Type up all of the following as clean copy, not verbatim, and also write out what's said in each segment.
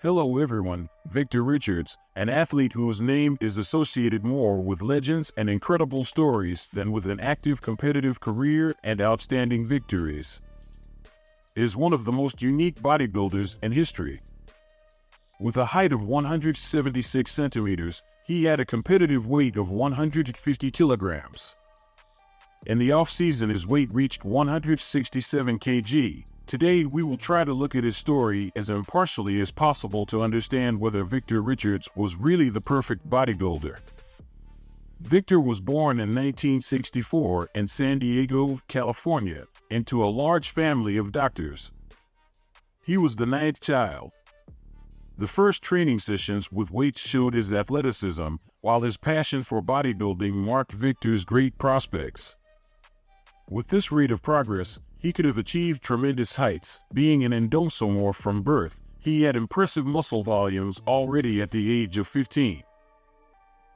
Hello everyone, Victor Richards, an athlete whose name is associated more with legends and incredible stories than with an active competitive career and outstanding victories, is one of the most unique bodybuilders in history. With a height of 176 centimeters, he had a competitive weight of 150 kilograms. In the off-season, his weight reached 167 kg. Today, we will try to look at his story as impartially as possible to understand whether Victor Richards was really the perfect bodybuilder. Victor was born in 1964 in San Diego, California, into a large family of doctors. He was the ninth child. The first training sessions with weights showed his athleticism, while his passion for bodybuilding marked Victor's great prospects. With this rate of progress, he could have achieved tremendous heights. Being an endomorph from birth, he had impressive muscle volumes already at the age of 15.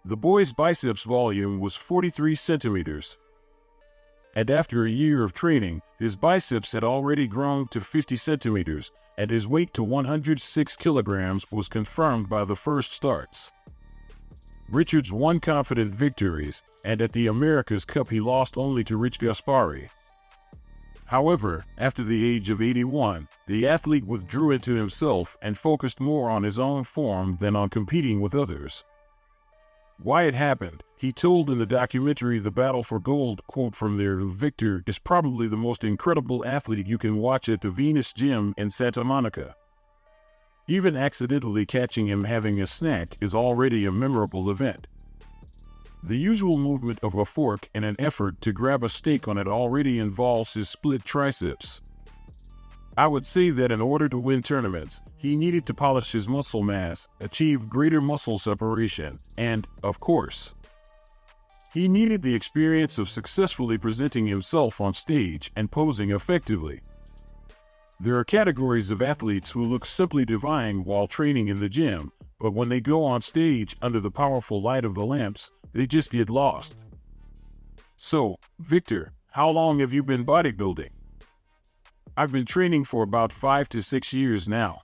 The boy's biceps volume was 43 centimeters. And after a year of training, his biceps had already grown to 50 centimeters, and his weight to 106 kilograms was confirmed by the first starts. Richards won confident victories, and at the America's Cup he lost only to Rich Gaspari. However, after the age of 81, the athlete withdrew into himself and focused more on his own form than on competing with others. Why it happened, he told in the documentary The Battle for Gold, quote from there, "Victor is probably the most incredible athlete you can watch at the Venus Gym in Santa Monica. Even accidentally catching him having a snack is already a memorable event. The usual movement of a fork in an effort to grab a steak on it already involves his split triceps. I would say that in order to win tournaments, he needed to polish his muscle mass, achieve greater muscle separation, and, of course, he needed the experience of successfully presenting himself on stage and posing effectively. There are categories of athletes who look simply divine while training in the gym, but when they go on stage under the powerful light of the lamps, they just get lost. So, Victor, how long have you been bodybuilding? I've been training for about 5 to 6 years now.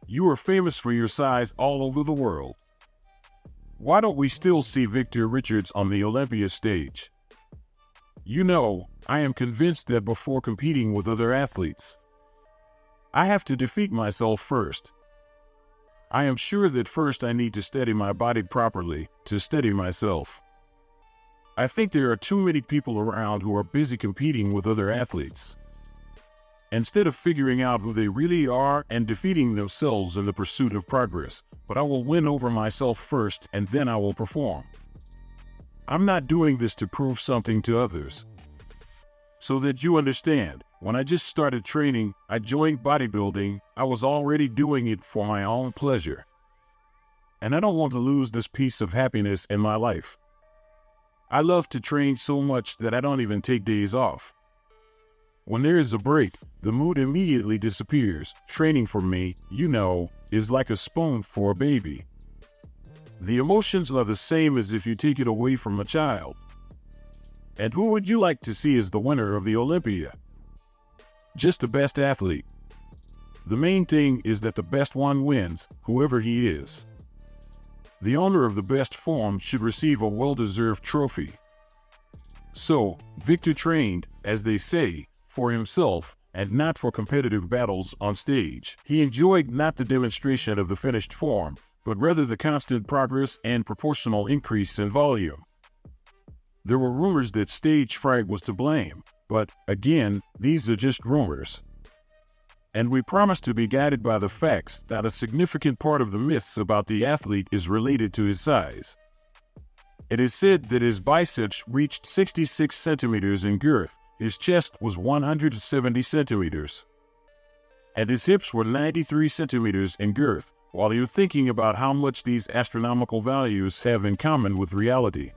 You are famous for your size all over the world. Why don't we still see Victor Richards on the Olympia stage? You know, I am convinced that before competing with other athletes, I have to defeat myself first. I am sure that first I need to steady my body properly to steady myself. I think there are too many people around who are busy competing with other athletes, instead of figuring out who they really are and defeating themselves in the pursuit of progress. But I will win over myself first, and then I will perform. I'm not doing this to prove something to others. So that you understand, when I just started training, I joined bodybuilding, I was already doing it for my own pleasure. And I don't want to lose this piece of happiness in my life. I love to train so much that I don't even take days off. When there is a break, the mood immediately disappears. Training for me, you know, is like a spoon for a baby. The emotions are the same as if you take it away from a child. And who would you like to see as the winner of the Olympia? Just the best athlete. The main thing is that the best one wins, whoever he is. The owner of the best form should receive a well-deserved trophy. So, Victor trained, as they say, for himself and not for competitive battles on stage. He enjoyed not the demonstration of the finished form, but rather the constant progress and proportional increase in volume. There were rumors that stage fright was to blame, but, again, these are just rumors. And we promise to be guided by the facts that a significant part of the myths about the athlete is related to his size. It is said that his biceps reached 66 centimeters in girth, his chest was 170 centimeters, and his hips were 93 centimeters in girth, while you're thinking about how much these astronomical values have in common with reality.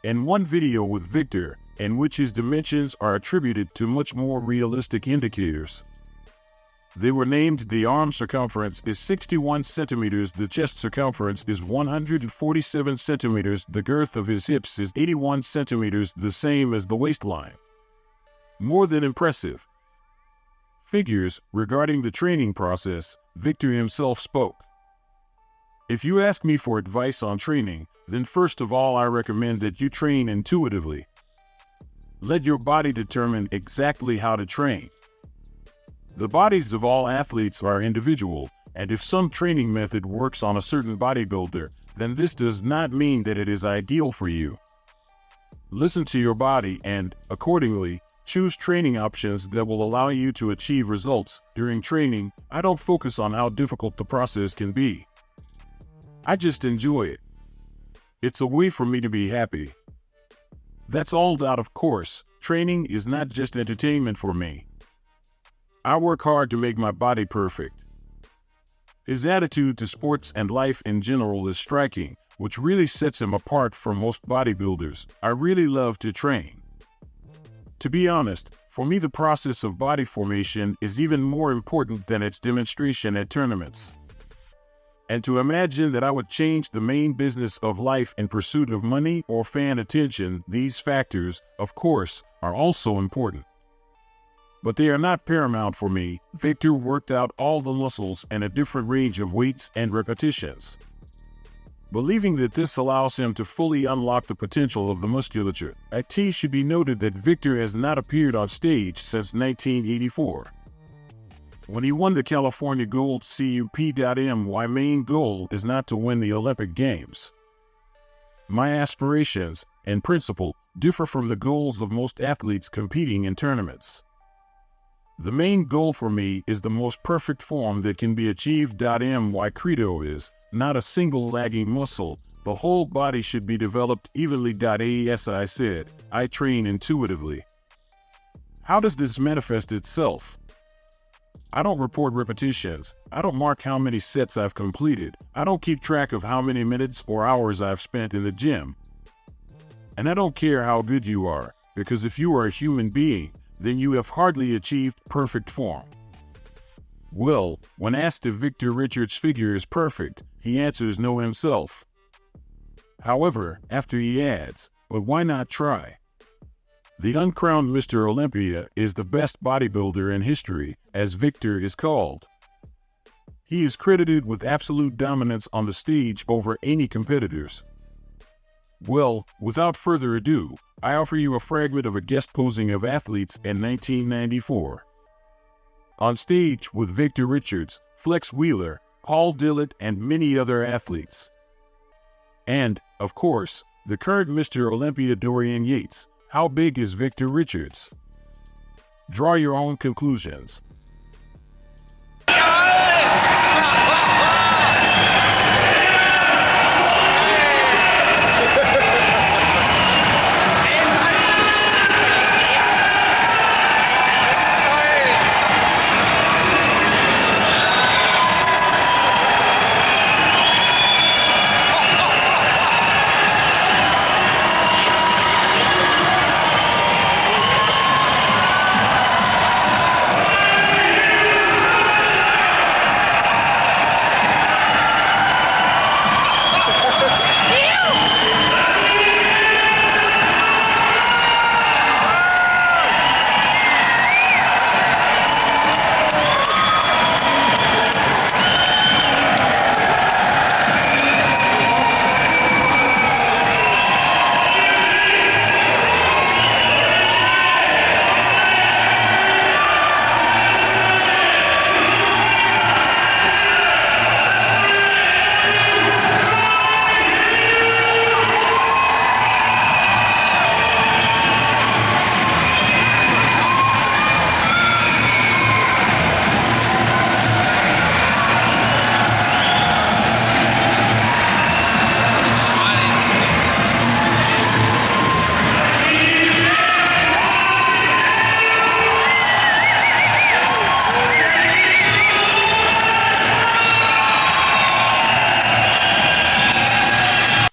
In one video with Victor, in which his dimensions are attributed to much more realistic indicators, they were named: the arm circumference is 61 centimeters, the chest circumference is 147 centimeters, the girth of his hips is 81 centimeters, the same as the waistline. More than impressive. figures regarding the training process, Victor himself spoke. If you ask me for advice on training, then first of all I recommend that you train intuitively. Let your body determine exactly how to train. The bodies of all athletes are individual, and if some training method works on a certain bodybuilder, then this does not mean that it is ideal for you. Listen to your body and, accordingly, choose training options that will allow you to achieve results. During training, I don't focus on how difficult the process can be. I just enjoy it. It's a way for me to be happy. That's all out of course. Training is not just entertainment for me. I work hard to make my body perfect. His attitude to sports and life in general is striking, which really sets him apart from most bodybuilders. I really love to train. To be honest, for me the process of body formation is even more important than its demonstration at tournaments. And to imagine that I would change the main business of life in pursuit of money or fan attention, these factors, of course, are also important. But they are not paramount for me. Victor worked out all the muscles and a different range of weights and repetitions, believing that this allows him to fully unlock the potential of the musculature. It should be noted that Victor has not appeared on stage since 1984. When he won the California Gold CUP.M, my main goal is not to win the Olympic Games. My aspirations and principle differ from the goals of most athletes competing in tournaments. The main goal for me is the most perfect form that can be achieved. My credo is, not a single lagging muscle, the whole body should be developed evenly. As I said, I train intuitively. How does this manifest itself? I don't report repetitions. I don't mark how many sets I've completed. I don't keep track of how many minutes or hours I've spent in the gym. And I don't care how good you are, because if you are a human being, then you have hardly achieved perfect form. Well, when asked if Victor Richards' figure is perfect, he answers no himself. However, after he adds, but why not try? The uncrowned Mr. Olympia is the best bodybuilder in history, as Victor is called. He is credited with absolute dominance on the stage over any competitors. Well, without further ado, I offer you a fragment of a guest posing of athletes in 1994. On stage with Victor Richards, Flex Wheeler, Paul Dillett, and many other athletes. And, of course, the current Mr. Olympia Dorian Yates. How big is Victor Richards? Draw your own conclusions.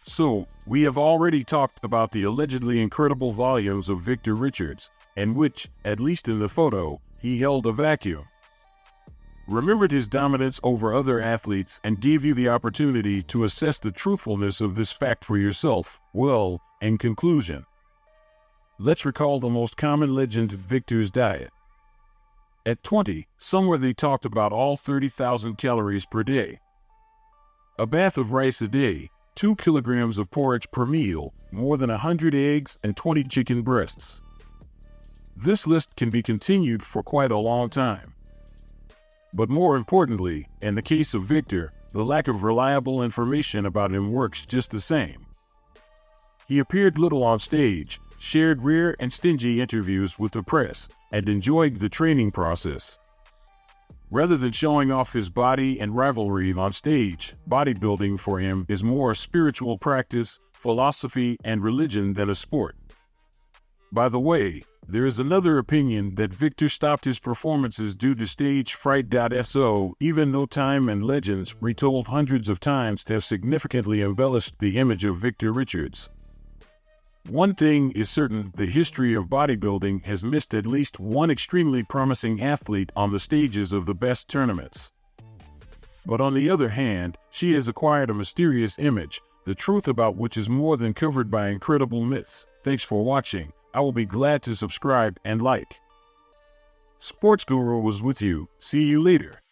So, we have already talked about the allegedly incredible volumes of Victor Richards, and which, at least in the photo, he held a vacuum. Remembered his dominance over other athletes and gave you the opportunity to assess the truthfulness of this fact for yourself. Well, in conclusion, let's recall the most common legend of Victor's diet. At 20, somewhere they talked about all 30,000 calories per day. A bath of rice a day, 2 kilograms of porridge per meal, more than 100 eggs, and 20 chicken breasts. This list can be continued for quite a long time. But more importantly, in the case of Victor, the lack of reliable information about him works just the same. He appeared little on stage, shared rare and stingy interviews with the press, and enjoyed the training process. Rather than showing off his body and rivalry on stage, bodybuilding for him is more a spiritual practice, philosophy, and religion than a sport. By the way, there is another opinion that Victor stopped his performances due to stage fright. So, even though time and legends, retold hundreds of times, have significantly embellished the image of Victor Richards. One thing is certain: the history of bodybuilding has missed at least one extremely promising athlete on the stages of the best tournaments. But on the other hand, she has acquired a mysterious image, the truth about which is more than covered by incredible myths. Thanks for watching. I will be glad to subscribe and like. Sports Guru was with you. See you later.